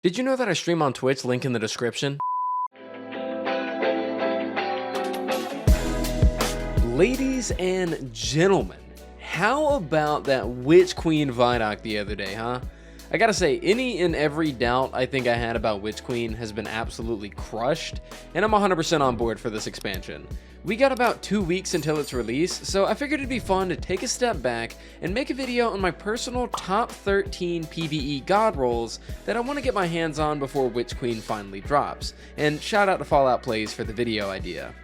Did you know that I stream on Twitch? Link in the description. Ladies and gentlemen, how about that 𝗕𝗏𝗂'𝗏𝗏 the other day, huh? I gotta say, any and every doubt I think I had about 𝗕𝗏𝗂'𝗏 has been absolutely crushed, and I'm 100% on board for this expansion. We got about 2 weeks until its release, so I figured it'd be fun to take a step back and make a video on my personal top 13 PvE god rolls that I want to get my hands on before 𝗕𝗏𝗂'𝗏 finally drops, and shout out to 𝘆𝗏𝗆𝗍𝗓 for the video idea.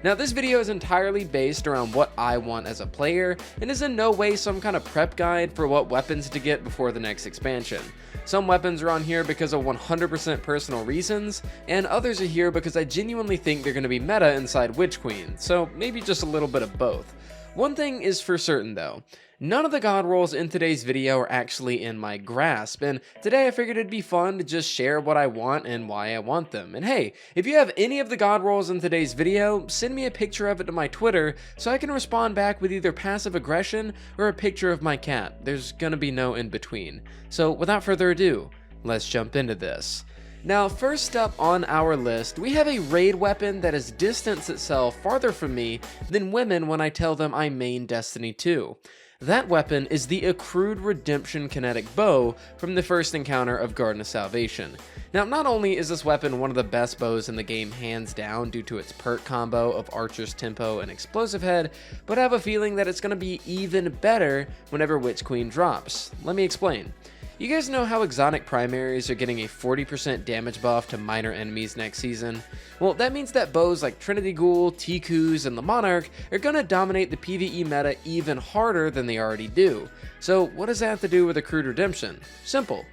Now, this video is entirely based around what I want as a player, and is in no way some kind of prep guide for what weapons to get before the next expansion. Some weapons are on here because of 100% personal reasons, and others are here because I genuinely think they're going to be meta inside 𝗕𝗏𝗂'𝗏, so maybe just a little bit of both. One thing is for certain though, none of the god rolls in today's video are actually in my grasp, and today I figured it'd be fun to just share what I want and why I want them. And hey, if you have any of the god rolls in today's video, send me a picture of it to my Twitter so I can respond back with either passive aggression or a picture of my cat. There's gonna be no in between. So without further ado, let's jump into this. Now, first up on our list, we have a raid weapon that has distanced itself farther from me than women when I tell them I main Destiny 2. That weapon is the accrued redemption kinetic bow from the first encounter of Garden of Salvation. Now, not only is this weapon one of the best bows in the game hands down due to its perk combo of Archer's Tempo and Explosive Head, but I have a feeling that it's going to be even better whenever 𝗕𝗏𝗂'𝗏 drops. Let me explain. You guys know how exotic primaries are getting a 40% damage buff to minor enemies next season? Well, that means that bows like Trinity Ghoul, Tikus, and the Monarch are gonna dominate the PvE meta even harder than they already do. So what does that have to do with accrued redemption? Simple.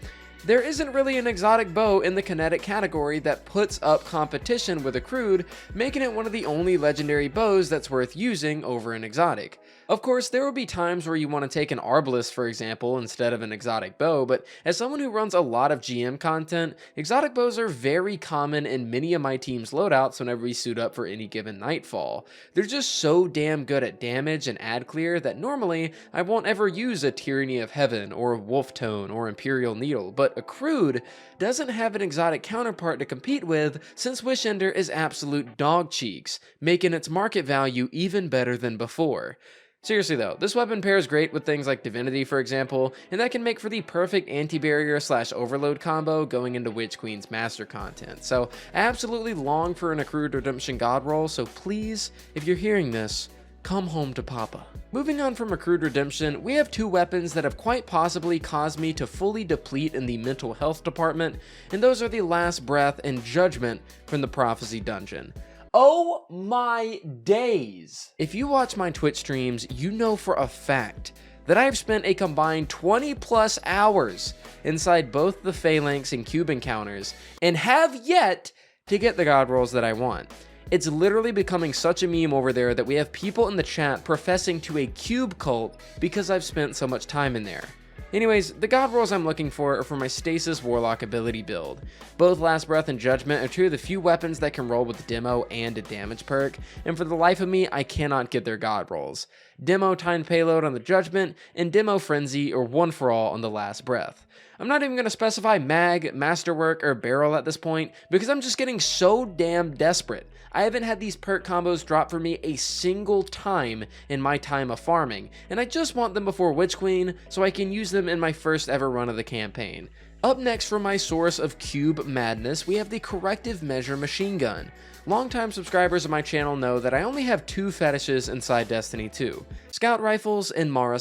There isn't really an exotic bow in the kinetic category that puts up competition with accrued, making it one of the only legendary bows that's worth using over an exotic. Of course, there will be times where you want to take an Arbalest, for example, instead of an exotic bow, but as someone who runs a lot of GM content, exotic bows are very common in many of my team's loadouts whenever we suit up for any given nightfall. They're just so damn good at damage and ad clear that normally I won't ever use a Tyranny of Heaven or Wolf Tone or Imperial Needle, but accrued doesn't have an exotic counterpart to compete with since Wish Ender is absolute dog cheeks, making its market value even better than before. Seriously though, this weapon pairs great with things like Divinity, for example, and that can make for the perfect anti-barrier / overload combo going into 𝗕𝗏𝗂'𝗏𝗏's master content. So I absolutely long for an accrued redemption god roll, so please, if you're hearing this, come home to Papa. Moving on from accrued redemption, we have two weapons that have quite possibly caused me to fully deplete in the mental health department, and those are the Last Breath and Judgment from the Prophecy Dungeon. Oh my days! If you watch my Twitch streams, you know for a fact that I have spent a combined 20 plus hours inside both the Phalanx and Cube encounters, and have yet to get the god rolls that I want. It's literally becoming such a meme over there that we have people in the chat professing to a cube cult because I've spent so much time in there. Anyways, the god rolls I'm looking for are for my Stasis Warlock ability build. Both Last Breath and Judgment are two of the few weapons that can roll with Demo and a damage perk, and for the life of me, I cannot get their god rolls. Demo Timed Payload on the Judgment, and Demo Frenzy or One for All on the Last Breath. I'm not even going to specify Mag, Masterwork, or Barrel at this point, because I'm just getting so damn desperate. I haven't had these perk combos drop for me a single time in my time of farming, and I just want them before 𝗕𝗏𝗂'𝗏 so I can use them in my first ever run of the campaign. Up next from my source of cube madness, we have the Corrective Measure machine gun. Longtime subscribers of my channel know that I only have two fetishes inside Destiny 2, Scout Rifles and Mara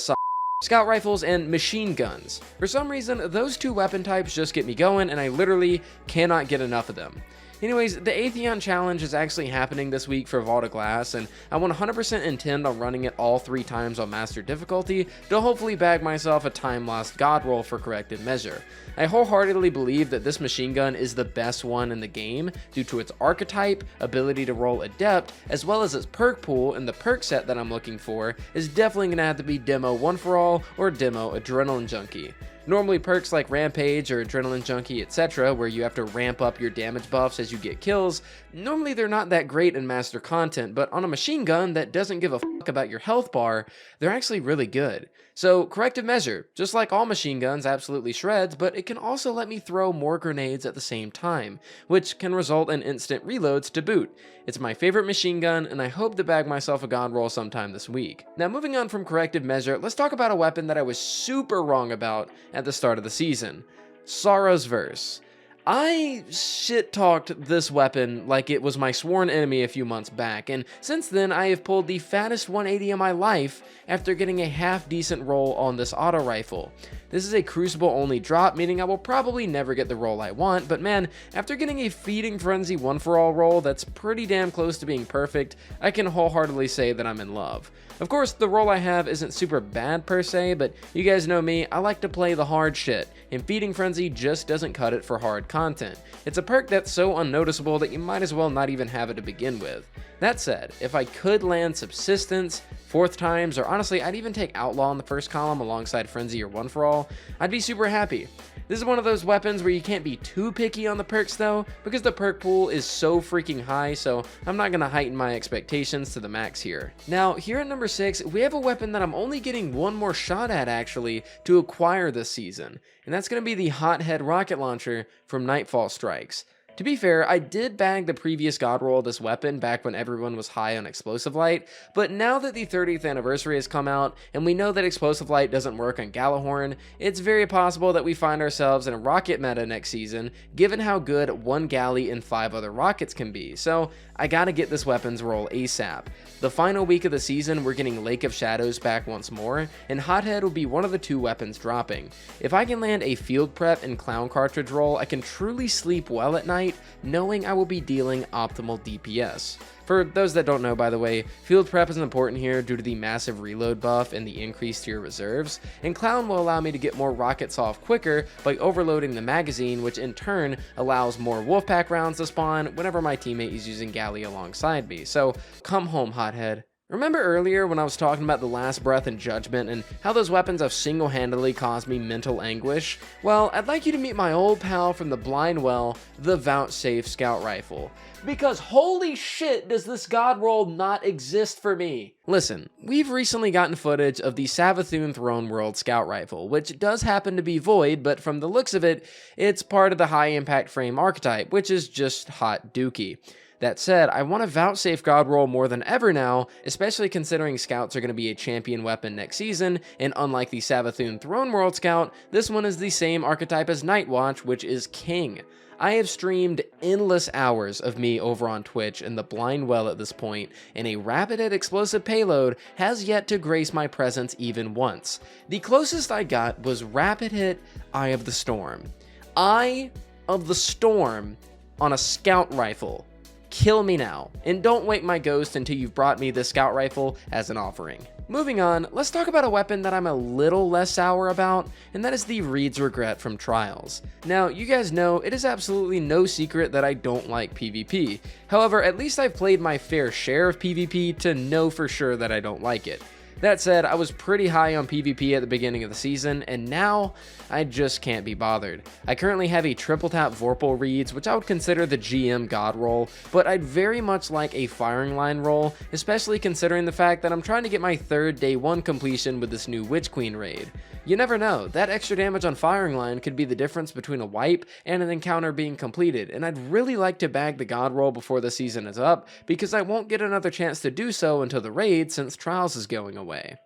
Scout Rifles and machine guns. For some reason, those two weapon types just get me going, and I literally cannot get enough of them. Anyways, the Atheon challenge is actually happening this week for Vault of Glass, and I 100% intend on running it all 3 times on Master difficulty to hopefully bag myself a time-lost god roll for Corrective Measure. I wholeheartedly believe that this machine gun is the best one in the game due to its archetype, ability to roll Adept, as well as its perk pool, and the perk set that I'm looking for is definitely going to have to be Demo One for All or Demo Adrenaline Junkie. Normally perks like Rampage or Adrenaline Junkie, etc., where you have to ramp up your damage buffs as you get kills, normally they're not that great in Master content, but on a machine gun that doesn't give a f about your health bar, they're actually really good. So corrective measure, just like all machine guns, absolutely shreds, but it can also let me throw more grenades at the same time, which can result in instant reloads to boot. It's my favorite machine gun, and I hope to bag myself a god roll sometime this week. Now moving on from corrective measure, let's talk about a weapon that I was super wrong about at the start of the season. Sorrow's Verse. I shit-talked this weapon like it was my sworn enemy a few months back, and since then I have pulled the fattest 180 of my life after getting a half-decent roll on this auto rifle. This is a crucible-only drop, meaning I will probably never get the roll I want, but man, after getting a Feeding Frenzy 1-for-all roll that's pretty damn close to being perfect, I can wholeheartedly say that I'm in love. Of course, the roll I have isn't super bad per se, but you guys know me, I like to play the hard shit, and Feeding Frenzy just doesn't cut it for hard content. It's a perk that's so unnoticeable that you might as well not even have it to begin with. That said, if I could land Subsistence, Fourth Times, or honestly, I'd even take Outlaw in the first column alongside Frenzy or 1-for-all, I'd be super happy. This is one of those weapons where you can't be too picky on the perks though, because the perk pool is so freaking high, so I'm not gonna heighten my expectations to the max here. Now, here at number 6, we have a weapon that I'm only getting one more shot at actually to acquire this season, and that's gonna be the Hothead rocket launcher from Nightfall Strikes. To be fair, I did bag the previous god roll of this weapon back when everyone was high on Explosive Light, but now that the 30th anniversary has come out, and we know that Explosive Light doesn't work on Gjallarhorn, it's very possible that we find ourselves in a rocket meta next season, given how good 1 galley and 5 other rockets can be, so I gotta get this weapons roll ASAP. The final week of the season, we're getting Lake of Shadows back once more, and Hothead will be one of the 2 weapons dropping. If I can land a Field Prep and Clown Cartridge roll, I can truly sleep well at night, knowing I will be dealing optimal DPS. For those that don't know, by the way, Field Prep is important here due to the massive reload buff and the increase to your reserves, and Clown will allow me to get more rockets off quicker by overloading the magazine, which in turn allows more Wolfpack rounds to spawn whenever my teammate is using Galley alongside me. So come home, Hothead. Remember earlier when I was talking about the Last Breath and Judgment and how those weapons have single-handedly caused me mental anguish? Well, I'd like you to meet my old pal from the blind well, the 𝗏𝗡𝗡 Scout Rifle. Because holy shit does this god roll not exist for me. Listen, we've recently gotten footage of the Savathûn Throne World Scout Rifle, which does happen to be void, but from the looks of it, it's part of the high impact frame archetype, which is just hot dookie. That said, I want a 𝗏𝗡𝗡 god roll more than ever now, especially considering scouts are going to be a champion weapon next season, and unlike the Savathûn Throne World Scout, this one is the same archetype as Nightwatch, which is King. I have streamed endless hours of me over on Twitch in the blind well at this point, and a rapid hit explosive payload has yet to grace my presence even once. The closest I got was rapid hit Eye of the Storm. Eye of the Storm on a scout rifle. Kill me now, and don't wake my ghost until you've brought me this scout rifle as an offering. Moving on, let's talk about a weapon that I'm a little less sour about, and that is the Reed's Regret from Trials. Now, you guys know it is absolutely no secret that I don't like PvP. However, at least I've played my fair share of PvP to know for sure that I don't like it. That said, I was pretty high on PvP at the beginning of the season, and now I just can't be bothered. I currently have a triple tap Vorpal Reeds, which I would consider the GM god roll, but I'd very much like a firing line roll, especially considering the fact that I'm trying to get my 3rd day 1 completion with this new Witch Queen raid. You never know, that extra damage on firing line could be the difference between a wipe and an encounter being completed, and I'd really like to bag the god roll before the season is up, because I won't get another chance to do so until the raid since Trials is going away.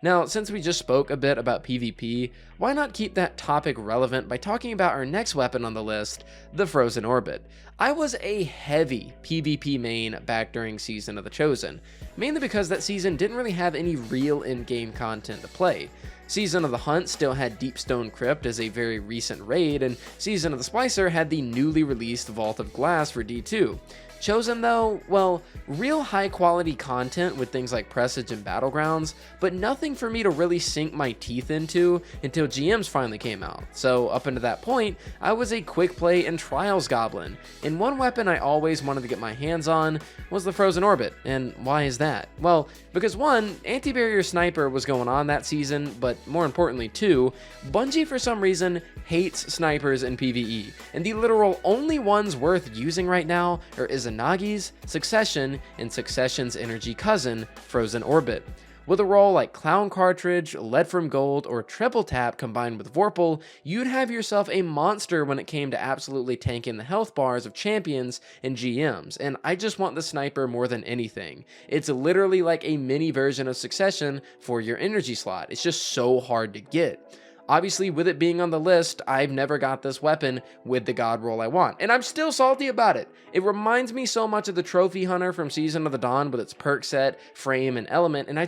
Now, since we just spoke a bit about PvP, why not keep that topic relevant by talking about our next weapon on the list, the Frozen Orbit. I was a heavy PvP main back during Season of the Chosen, mainly because that season didn't really have any real in-game content to play. Season of the Hunt still had Deepstone Crypt as a very recent raid, and Season of the Splicer had the newly released Vault of Glass for D2. Chosen though, well, real high quality content with things like Presage and Battlegrounds, but nothing for me to really sink my teeth into until GMs finally came out. So up until that point, I was a quick play and Trials goblin, and one weapon I always wanted to get my hands on was the Frozen Orbit. And why is that? Well, because one, Anti-Barrier Sniper was going on that season, but more importantly two, Bungie for some reason hates snipers in PvE, and the literal only ones worth using right now are Izanagi Kusannagi's, Succession, and Succession's energy cousin, Frozen Orbit. With a role like Clown Cartridge, Lead from Gold, or Triple Tap combined with Vorpal, you'd have yourself a monster when it came to absolutely tanking the health bars of champions and GMs, and I just want the sniper more than anything. It's literally like a mini version of Succession for your energy slot. It's just so hard to get. Obviously, with it being on the list, I've never got this weapon with the god roll I want, and I'm still salty about it. It reminds me so much of the Trophy Hunter from Season of the Dawn with its perk set, frame, and element, and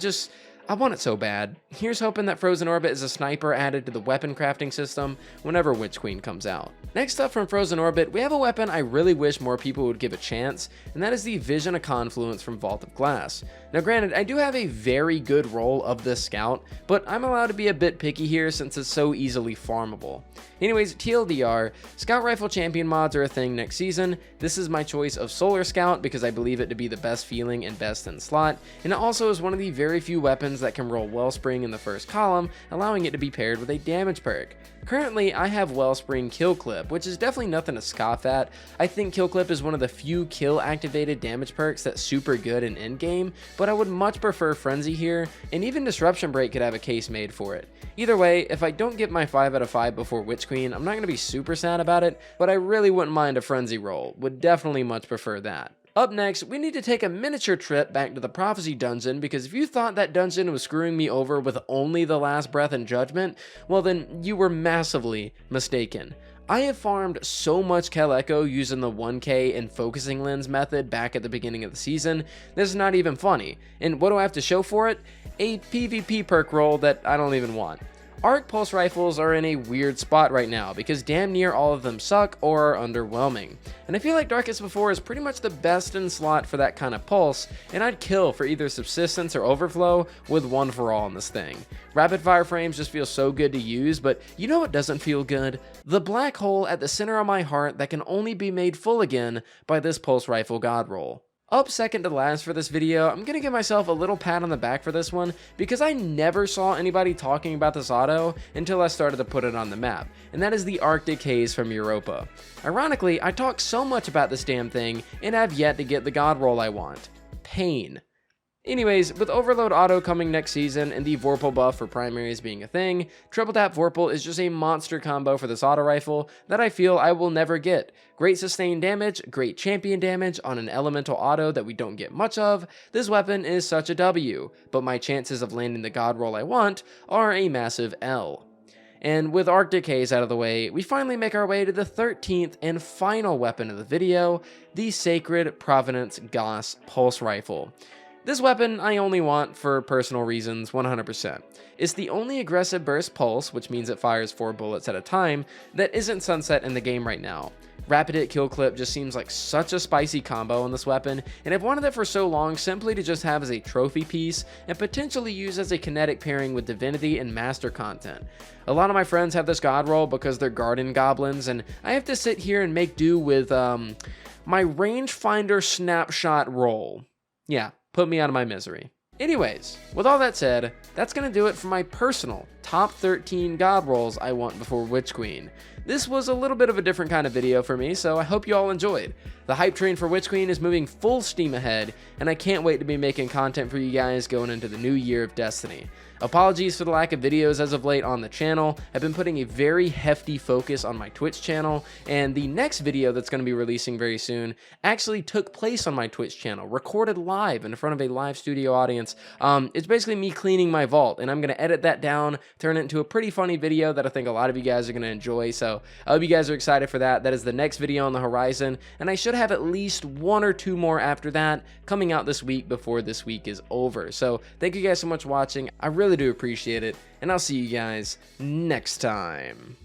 I want it so bad. Here's hoping that Frozen Orbit is a sniper added to the weapon crafting system whenever Witch Queen comes out. Next up from Frozen Orbit, we have a weapon I really wish more people would give a chance, and that is the Vision of Confluence from Vault of Glass. Now granted, I do have a very good roll of this scout, but I'm allowed to be a bit picky here since it's so easily farmable. Anyways, TLDR, Scout Rifle Champion mods are a thing next season. This is my choice of Solar Scout because I believe it to be the best feeling and best in slot, and it also is one of the very few weapons that can roll Wellspring in the first column, allowing it to be paired with a damage perk. Currently, I have Wellspring Kill Clip, which is definitely nothing to scoff at. I think Kill Clip is one of the few kill activated damage perks that's super good in endgame, but I would much prefer Frenzy here, and even Disruption Break could have a case made for it. Either way, if I don't get my 5 out of 5 before Witch Queen, I'm not going to be super sad about it, but I really wouldn't mind a Frenzy roll. Would definitely much prefer that. Up next, we need to take a miniature trip back to the Prophecy Dungeon, because if you thought that dungeon was screwing me over with only the Last Breath and Judgment, well then you were massively mistaken. I have farmed so much 𝗁𝗄 using the 1K and focusing lens method back at the beginning of the season, this is not even funny. And what do I have to show for it? A PvP perk roll that I don't even want. Arc pulse rifles are in a weird spot right now because damn near all of them suck or are underwhelming. And I feel like Darkest Before is pretty much the best in slot for that kind of pulse, and I'd kill for either Subsistence or Overflow with one for all in this thing. Rapid fire frames just feel so good to use, but you know what doesn't feel good? The black hole at the center of my heart that can only be made full again by this pulse rifle god roll. Up second to last for this video, I'm gonna give myself a little pat on the back for this one because I never saw anybody talking about this auto until I started to put it on the map, and that is the Arctic Haze from Europa. Ironically, I talk so much about this damn thing and have yet to get the god roll I want. Pain. Anyways, with Overload Auto coming next season and the Vorpal buff for primaries being a thing, Triple Tap Vorpal is just a monster combo for this auto rifle that I feel I will never get. Great sustained damage, great champion damage on an elemental auto that we don't get much of. This weapon is such a W, but my chances of landing the god roll I want are a massive L. And with Arctic Haze out of the way, we finally make our way to the 13th and final weapon of the video, the Sacred Provenance Gauss Pulse Rifle. This weapon I only want for personal reasons 100%. It's the only aggressive burst pulse, which means it fires 4 bullets at a time, that isn't sunset in the game right now. Rapid Hit Kill Clip just seems like such a spicy combo on this weapon, and I've wanted it for so long simply to just have as a trophy piece and potentially use as a kinetic pairing with Divinity and Master content. A lot of my friends have this god roll because they're garden goblins, and I have to sit here and make do with my rangefinder snapshot roll. Yeah, put me out of my misery. Anyways, with all that said, that's gonna do it for my personal top 13 god rolls I want before Witch Queen. This was a little bit of a different kind of video for me, so I hope you all enjoyed. The hype train for Witch Queen is moving full steam ahead, and I can't wait to be making content for you guys going into the new year of Destiny. Apologies for the lack of videos as of late on the channel. I've been putting a very hefty focus on my Twitch channel, and the next video that's going to be releasing very soon actually took place on my Twitch channel, recorded live in front of a live studio audience. It's basically me cleaning my vault, and I'm going to edit that down, turn it into a pretty funny video that I think a lot of you guys are going to enjoy, so I hope you guys are excited for that. That is the next video on the horizon, and I should have at least 1 or 2 more after that coming out this week before this week is over. So thank you guys so much for watching. I really do appreciate it, and I'll see you guys next time.